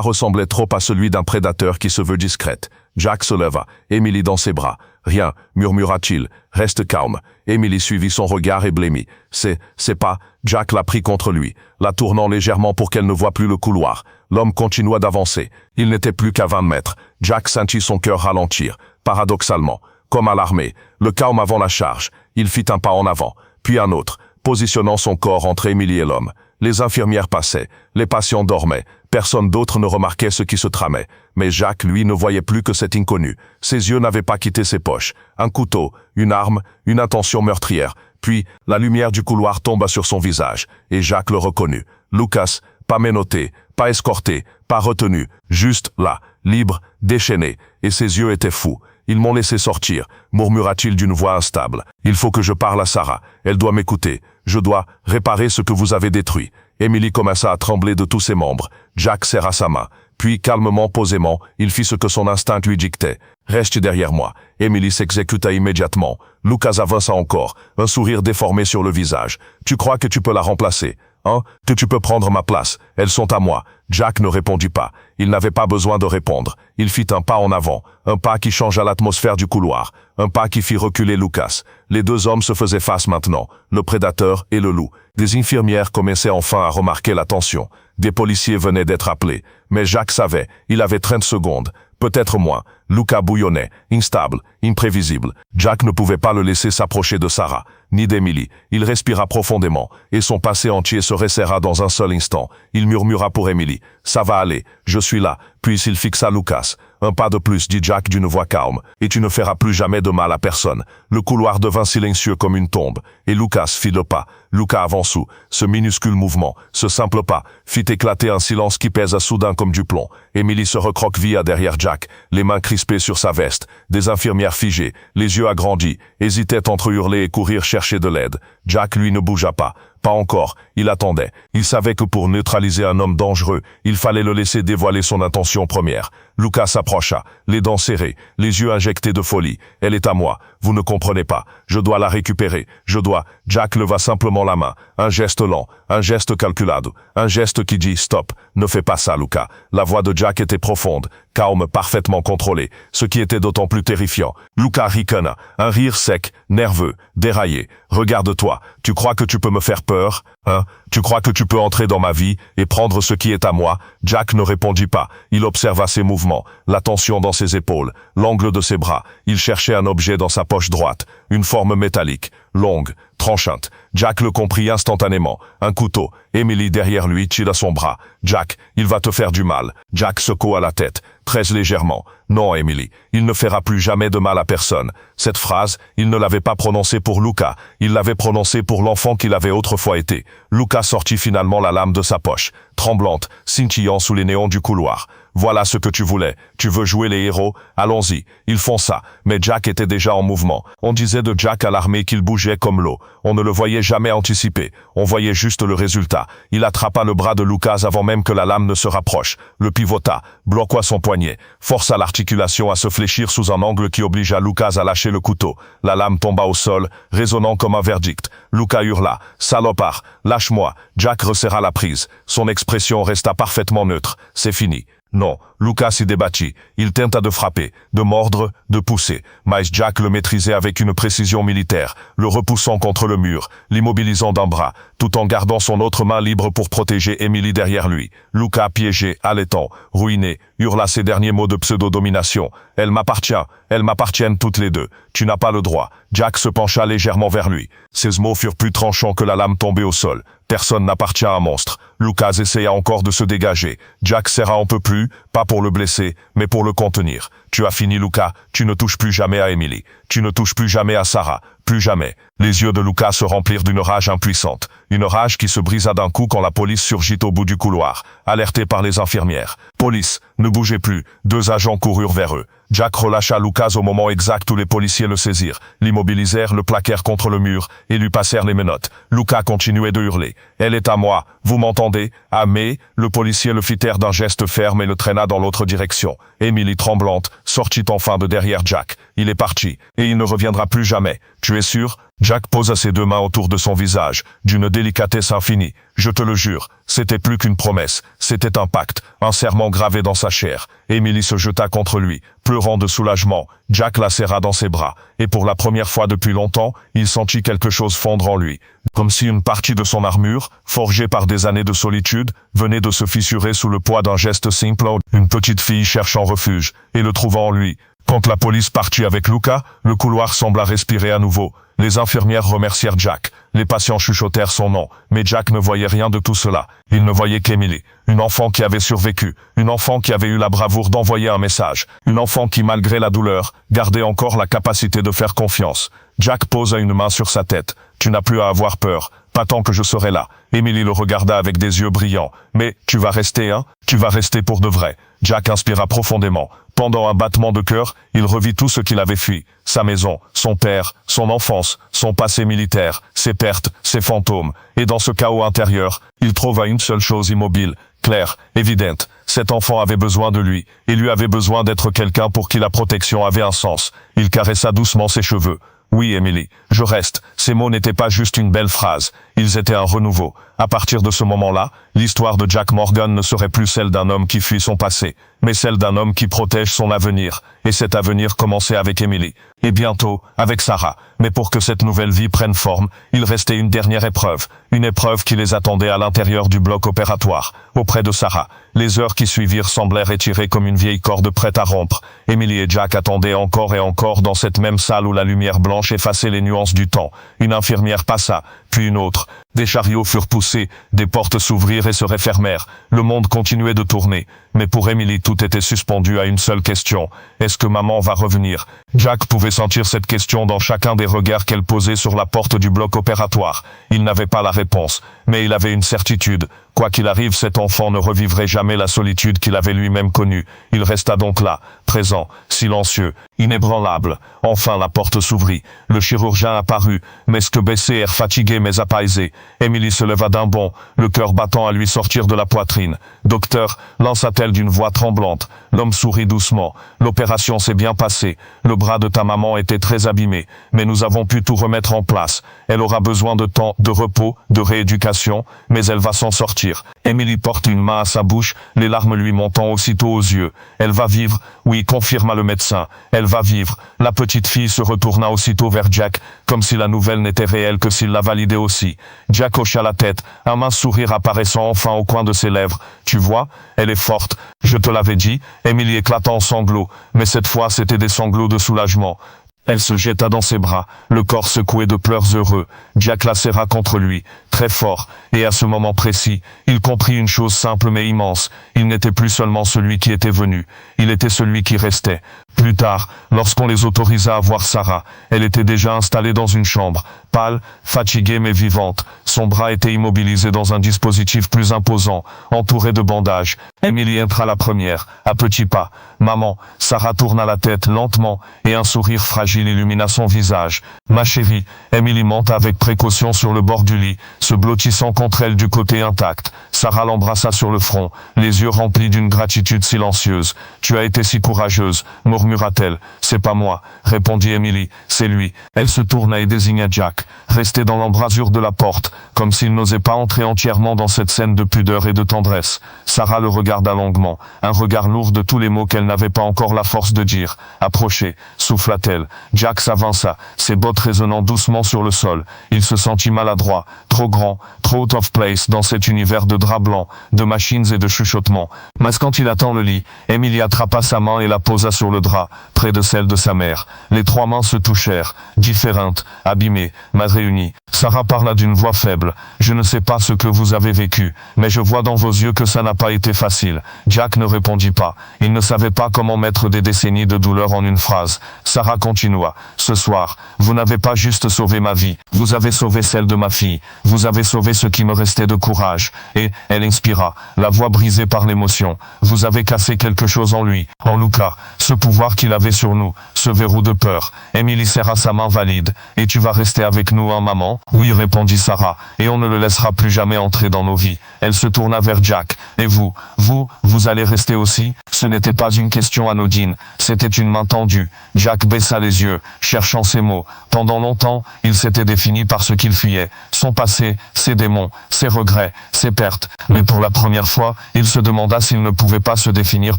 ressemblait trop à celui d'un prédateur qui se veut discrète. Jack se leva, Emily dans ses bras. « Rien, murmura-t-il, reste calme. » Emily suivit son regard et blêmit. « C'est pas... » Jack la prit contre lui, la tournant légèrement pour qu'elle ne voie plus le couloir. L'homme continua d'avancer. Il n'était plus qu'à 20 mètres. Jack sentit son cœur ralentir, paradoxalement, comme à l'armée, le calme avant la charge. Il fit un pas en avant, puis un autre, positionnant son corps entre Emily et l'homme. Les infirmières passaient, les patients dormaient, personne d'autre ne remarquait ce qui se tramait. Mais Jack, lui, ne voyait plus que cet inconnu. Ses yeux n'avaient pas quitté ses poches. Un couteau, une arme, une intention meurtrière. Puis, la lumière du couloir tomba sur son visage, et Jack le reconnut. Lucas, pas menotté, pas escorté, pas retenu, juste là, libre, déchaîné, et ses yeux étaient fous. « Ils m'ont laissé sortir », murmura-t-il d'une voix instable. « Il faut que je parle à Sarah. Elle doit m'écouter. Je dois réparer ce que vous avez détruit. » Emily commença à trembler de tous ses membres. Jack serra sa main. Puis, calmement, posément, il fit ce que son instinct lui dictait. « Reste derrière moi. » Emily s'exécuta immédiatement. Lucas avança encore, un sourire déformé sur le visage. « Tu crois que tu peux la remplacer ? Hein ? Que tu peux prendre ma place ? Elles sont à moi. » Jack ne répondit pas. Il n'avait pas besoin de répondre. Il fit un pas en avant, un pas qui changea l'atmosphère du couloir, un pas qui fit reculer Lucas. Les deux hommes se faisaient face maintenant, le prédateur et le loup. Des infirmières commençaient enfin à remarquer la tension. Des policiers venaient d'être appelés. Mais Jack savait, il avait 30 secondes. Peut-être moins. Lucas bouillonnait, instable, imprévisible. Jack ne pouvait pas le laisser s'approcher de Sarah, ni d'Emily. Il respira profondément, et son passé entier se resserra dans un seul instant. Il murmura pour Emily. « Ça va aller, je suis là. » Puis il fixa Lucas. Un pas de plus, dit Jack d'une voix calme, et tu ne feras plus jamais de mal à personne. Le couloir devint silencieux comme une tombe, et Lucas fit le pas. Lucas avance. Ce minuscule mouvement, ce simple pas, fit éclater un silence qui pèsa soudain comme du plomb. Emily se recroquevilla derrière Jack, les mains crispées sur sa veste, des infirmières figées, les yeux agrandis, hésitaient entre hurler et courir chercher de l'aide. Jack, lui, ne bougea pas. Pas encore, il attendait. Il savait que pour neutraliser un homme dangereux, il fallait le laisser dévoiler son intention première. Lucas s'approcha, les dents serrées, les yeux injectés de folie. Elle est à moi, vous ne comprenez pas. Je dois la récupérer, je dois. Jack leva simplement la main. Un geste lent, un geste calculado, un geste qui dit stop. Ne fais pas ça, Lucas. La voix de Jack était profonde, calme, parfaitement contrôlée, ce qui était d'autant plus terrifiant. Lucas ricana, un rire sec, nerveux, déraillé. Regarde-toi, tu crois que tu peux me faire peur, hein? Tu crois que tu peux entrer dans ma vie et prendre ce qui est à moi? Jack ne répondit pas. Il observa ses mouvements, la tension dans ses épaules, l'angle de ses bras. Il cherchait un objet dans sa poche droite, une forme métallique, longue, tranchante. Jack le comprit instantanément. Un couteau. Emily derrière lui tira son bras. Jack, il va te faire du mal. Jack secoua la tête, très légèrement. Non, Emily, il ne fera plus jamais de mal à personne. Cette phrase, il ne l'avait pas prononcée pour Lucas. Il l'avait prononcée pour l'enfant qu'il avait autrefois été. Lucas sortit finalement la lame de sa poche, tremblante, scintillant sous les néons du couloir. Voilà ce que tu voulais. Tu veux jouer les héros? Allons-y. Ils font ça. Mais Jack était déjà en mouvement. On disait de Jack alarmé qu'il bougeait comme l'eau. On ne le voyait jamais anticiper. On voyait juste le résultat. Il attrapa le bras de Lucas avant même que la lame ne se rapproche. Le pivota, bloqua son poignet, força l'articulation à se fléchir sous un angle qui obligea Lucas à lâcher le couteau. La lame tomba au sol, résonnant comme un verdict. Lucas hurla. Salopard, lâche-moi. Jack resserra la prise. Son expression resta parfaitement neutre. C'est fini. Non, Lucas s'y débattit. Il tenta de frapper, de mordre, de pousser. Mais Jack le maîtrisait avec une précision militaire, le repoussant contre le mur, l'immobilisant d'un bras, tout en gardant son autre main libre pour protéger Emily derrière lui. Lucas, piégé, haletant, ruiné, hurla ces derniers mots de pseudo-domination. « Elle m'appartient, elles m'appartiennent toutes les deux. Tu n'as pas le droit. » Jack se pencha légèrement vers lui. Ses mots furent plus tranchants que la lame tombée au sol. Personne n'appartient à un monstre. Lucas essaya encore de se dégager. Jack serra un peu plus, pas pour le blesser, mais pour le contenir. Tu as fini, Lucas. Tu ne touches plus jamais à Emily. Tu ne touches plus jamais à Sarah. Plus jamais. Les yeux de Lucas se remplirent d'une rage impuissante. Une rage qui se brisa d'un coup quand la police surgit au bout du couloir, alertée par les infirmières. Police, ne bougez plus. 2 agents coururent vers eux. Jack relâcha Lucas au moment exact où les policiers le saisirent, l'immobilisèrent, le plaquèrent contre le mur et lui passèrent les menottes. Lucas continuait de hurler. « Elle est à moi, vous m'entendez ?» Ah mais, le policier le fit taire d'un geste ferme et le traîna dans l'autre direction. Emily, tremblante, sortit enfin de derrière Jack. Il est parti, et il ne reviendra plus jamais. Tu es sûr? Jack posa ses 2 mains autour de son visage, d'une délicatesse infinie. Je te le jure, c'était plus qu'une promesse, c'était un pacte, un serment gravé dans sa chair. Emily se jeta contre lui, pleurant de soulagement. Jack la serra dans ses bras, et pour la première fois depuis longtemps, il sentit quelque chose fondre en lui. Comme si une partie de son armure, forgée par des années de solitude, venait de se fissurer sous le poids d'un geste simple. Une petite fille cherchant refuge, et le trouvant en lui. Quand la police partit avec Lucas, le couloir sembla respirer à nouveau. Les infirmières remercièrent Jack. Les patients chuchotèrent son nom, mais Jack ne voyait rien de tout cela. Il ne voyait qu'Emily, une enfant qui avait survécu, une enfant qui avait eu la bravoure d'envoyer un message, une enfant qui, malgré la douleur, gardait encore la capacité de faire confiance. Jack posa une main sur sa tête. « Tu n'as plus à avoir peur, pas tant que je serai là. » Emily le regarda avec des yeux brillants. « Mais, tu vas rester, hein? Tu vas rester pour de vrai. » Jack inspira profondément. Pendant un battement de cœur, il revit tout ce qu'il avait fui. Sa maison, son père, son enfance, son passé militaire, ses pertes, ses fantômes. Et dans ce chaos intérieur, il trouva une seule chose immobile, claire, évidente. Cet enfant avait besoin de lui. Il lui avait besoin d'être quelqu'un pour qui la protection avait un sens. Il caressa doucement ses cheveux. « Oui, Emily, je reste. » Ces mots n'étaient pas juste une belle phrase. Ils étaient un renouveau. À partir de ce moment-là, l'histoire de Jack Morgan ne serait plus celle d'un homme qui fuit son passé, mais celle d'un homme qui protège son avenir. Et cet avenir commençait avec Emily. Et bientôt, avec Sarah. Mais pour que cette nouvelle vie prenne forme, il restait une dernière épreuve. Une épreuve qui les attendait à l'intérieur du bloc opératoire, auprès de Sarah. Les heures qui suivirent semblèrent étirées comme une vieille corde prête à rompre. Emily et Jack attendaient encore et encore dans cette même salle où la lumière blanche effaçait les nuances du temps. Une infirmière passa, puis une autre. Des chariots furent poussés, des portes s'ouvrirent et se refermèrent. Le monde continuait de tourner. Mais pour Emily, tout était suspendu à une seule question. Est-ce que maman va revenir? Jack pouvait sentir cette question dans chacun des regards qu'elle posait sur la porte du bloc opératoire. Il n'avait pas la réponse, mais il avait une certitude. Quoi qu'il arrive, cet enfant ne revivrait jamais la solitude qu'il avait lui-même connue. Il resta donc là, présent, silencieux, inébranlable. Enfin la porte s'ouvrit. Le chirurgien apparut, mesque baissé, air fatigué mais apaisé. Emily se leva d'un bond, le cœur battant à lui sortir de la poitrine. « Docteur » lança-t-elle d'une voix tremblante. L'homme sourit doucement. « L'opération s'est bien passée. Le bras de ta maman était très abîmé, mais nous avons pu tout remettre en place. Elle aura besoin de temps, de repos, de rééducation, mais elle va s'en sortir. » Emily porte une main à sa bouche, les larmes lui montant aussitôt aux yeux. « Elle va vivre, oui, confirma le médecin. Elle va vivre. » La petite fille se retourna aussitôt vers Jack, comme si la nouvelle n'était réelle que s'il la validait aussi. Jack hocha la tête, un mince sourire apparaissant enfin au coin de ses lèvres. « Tu vois, elle est forte. Je te l'avais dit. » Emily éclata en sanglots, mais cette fois c'étaient des sanglots de soulagement. Elle se jeta dans ses bras, le corps secoué de pleurs heureux. Jack la serra contre lui, très fort, et à ce moment précis, il comprit une chose simple mais immense. Il n'était plus seulement celui qui était venu, il était celui qui restait. Plus tard, lorsqu'on les autorisa à voir Sarah, elle était déjà installée dans une chambre, pâle, fatiguée mais vivante. Son bras était immobilisé dans un dispositif plus imposant, entouré de bandages. Emily entra la première, à petits pas. « Maman !» Sarah tourna la tête lentement, et un sourire fragile illumina son visage. « Ma chérie !» Emily monta avec précaution sur le bord du lit, se blottissant contre elle du côté intact. Sarah l'embrassa sur le front, les yeux remplis d'une gratitude silencieuse. « Tu as été si courageuse !» murmura-t-elle. « C'est pas moi !» répondit Emily. « C'est lui. » Elle se tourna et désigna Jack, resté dans l'embrasure de la porte, comme s'il n'osait pas entrer entièrement dans cette scène de pudeur et de tendresse. Sarah le regarda longuement, un regard lourd de tous les mots qu'elle n'avait pas encore la force de dire. « Approchez !» souffla-t-elle. Jack s'avança, ses bottes résonnant doucement sur le sol. Il se sentit maladroit, trop grand, trop out of place dans cet univers de draps blancs, de machines et de chuchotements. Mais quand il atteint le lit, Emily attrapa sa main et la posa sur le drap, près de celle de sa mère. Les trois mains se touchèrent, différentes, abîmées, mais réunies. Sarah parla d'une voix faible. « Je ne sais pas ce que vous avez vécu, mais je vois dans vos yeux que ça n'a pas été facile. » Jack ne répondit pas. Il ne savait pas comment mettre des décennies de douleur en une phrase. Sarah continua. « Ce soir, vous n'avez pas juste sauvé ma vie, vous avez sauvé celle de ma fille. Vous avez sauvé ce qui me restait de courage. » Et, elle inspira, la voix brisée par l'émotion. « Vous avez cassé quelque chose en lui, en Luca, ce pouvoir qu'il avait sur nous, ce verrou de peur. » Emily serra sa main valide. « Et tu vas rester avec nous, hein, maman ?» « Oui, répondit Sarah, et on ne le laissera plus jamais entrer dans nos vies. » Elle se tourna vers Jack. « Et vous allez rester aussi ?» Ce n'était pas une question anodine, c'était une main tendue. Jack baissa les yeux, cherchant ses mots. Pendant longtemps, il s'était défini par ce qu'il fuyait, son passé, ses démons, ses regrets, ses pertes. Mais pour la première fois, il se demanda s'il ne pouvait pas se définir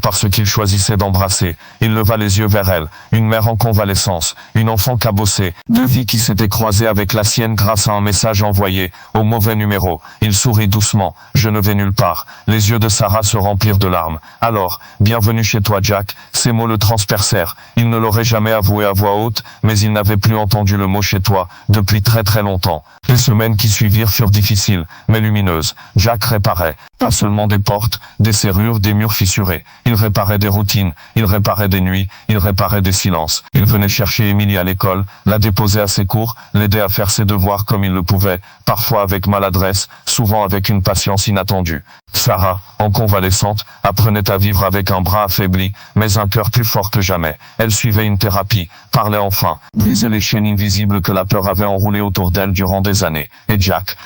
par ce qu'il choisissait d'embrasser. Il leva les yeux vers elle, une mère en convalescence, une enfant cabossée, deux vies qui s'étaient croisées avec la sienne grâce à un message envoyé, au mauvais numéro. Il sourit doucement. « Je ne vais nulle part. » Les yeux de Sarah se remplirent de larmes. « Alors, bienvenue chez toi, Jack. » Ces mots le transpercèrent. Il ne l'aurait jamais avoué à voix haute, mais il n'avait plus entendu le mot chez toi, depuis très très longtemps. Les semaines qui suivirent furent difficiles, mais lumineuses. Jack réparait. Pas seulement des portes, des serrures, des murs fissurés. Il réparait des routines, il réparait des nuits, il réparait des silences. Il venait chercher Emily à l'école, la déposer à ses cours, l'aider à faire ses devoirs comme il le pouvait, parfois avec maladresse, souvent avec une patience inattendue. Sarah, en convalescente, apprenait à vivre avec un bras affaibli, mais un cœur plus fort que jamais. Elle suivait une thérapie, parlait enfin, brisait les chaînes invisibles que la peur avait enroulées autour d'elle durant des années. Et Jack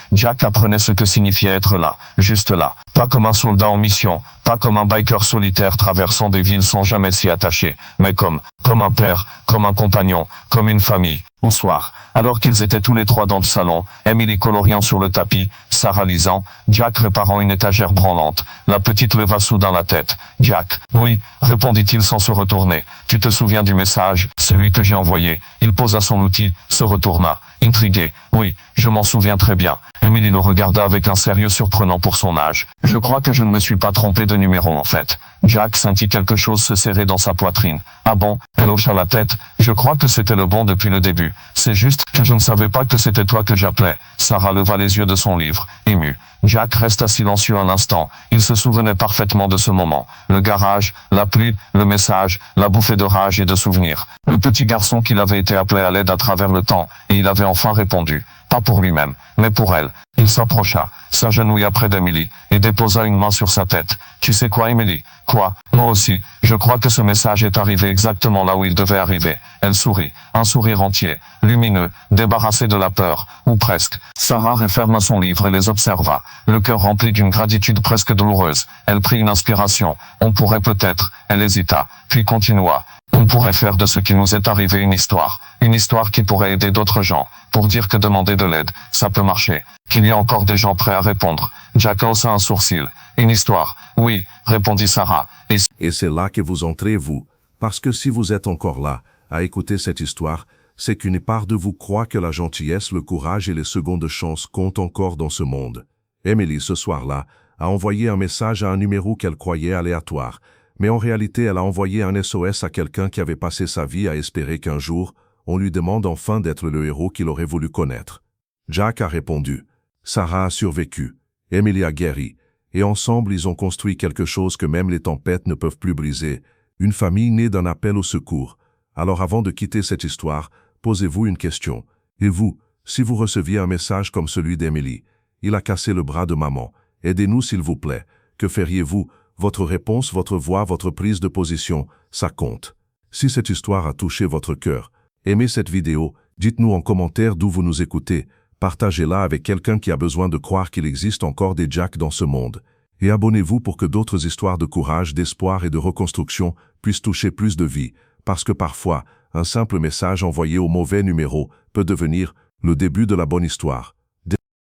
apprenait ce que signifiait être là, juste là. Pas comme un soldat en mission, pas comme un biker solitaire traversant des villes sans jamais s'y attacher, mais comme un père, comme un compagnon, comme une famille. Bonsoir. Alors qu'ils étaient tous les trois dans le salon, Emily coloriant sur le tapis, Sarah lisant, Jack réparant une étagère branlante. La petite leva soudain la tête. « Jack. »« Oui, » répondit-il sans se retourner. « Tu te souviens du message, celui que j'ai envoyé ?» Il posa son outil, se retourna, intrigué. « Oui, je m'en souviens très bien. » Emily le regarda avec un sérieux surprenant pour son âge. « Je crois que je ne me suis pas trompé de numéro en fait. » Jack sentit quelque chose se serrer dans sa poitrine. « Ah bon ?» Elle hocha la tête. « Je crois que c'était le bon depuis le début. » ému. C'est juste que je ne savais pas que c'était toi que j'appelais. Sarah leva les yeux de son livre, ému. Jack resta silencieux un instant. Il se souvenait parfaitement de ce moment. Le garage, la pluie, le message, la bouffée de rage et de souvenirs. Le petit garçon qu'il avait été appelé à l'aide à travers le temps, et il avait enfin répondu. Pas pour lui-même, mais pour elle. Il s'approcha, s'agenouilla près d'Emily, et déposa une main sur sa tête. Tu sais quoi, Emily? Quoi? Moi aussi. Je crois que ce message est arrivé exactement là où il devait arriver. Elle sourit, un sourire entier, lumineux, débarrassé de la peur, ou presque. Sarah referma son livre et les observa, le cœur rempli d'une gratitude presque douloureuse. Elle prit une inspiration. On pourrait peut-être, elle hésita, puis continua. On pourrait faire de ce qui nous est arrivé une histoire qui pourrait aider d'autres gens, pour dire que demander de l'aide, ça peut marcher, qu'il y a encore des gens prêts à répondre. Jack haussa un sourcil. Une histoire, oui, répondit Sarah. Et c'est là que vous entrez, vous, parce que si vous êtes encore là, à écouter cette histoire, c'est qu'une part de vous croit que la gentillesse, le courage et les secondes chances comptent encore dans ce monde. Emily, ce soir-là, a envoyé un message à un numéro qu'elle croyait aléatoire, mais en réalité elle a envoyé un SOS à quelqu'un qui avait passé sa vie à espérer qu'un jour, on lui demande enfin d'être le héros qu'il aurait voulu connaître. Jack a répondu. Sarah a survécu. Emily a guéri. Et ensemble, ils ont construit quelque chose que même les tempêtes ne peuvent plus briser. Une famille née d'un appel au secours. Alors avant de quitter cette histoire, posez-vous une question. Et vous, si vous receviez un message comme celui d'Emily, il a cassé le bras de maman. Aidez-nous s'il vous plaît. Que feriez-vous? Votre réponse, votre voix, votre prise de position, ça compte. Si cette histoire a touché votre cœur, aimez cette vidéo, dites-nous en commentaire d'où vous nous écoutez, partagez-la avec quelqu'un qui a besoin de croire qu'il existe encore des Jack dans ce monde. Et abonnez-vous pour que d'autres histoires de courage, d'espoir et de reconstruction puissent toucher plus de vies, parce que parfois, un simple message envoyé au mauvais numéro peut devenir le début de la bonne histoire.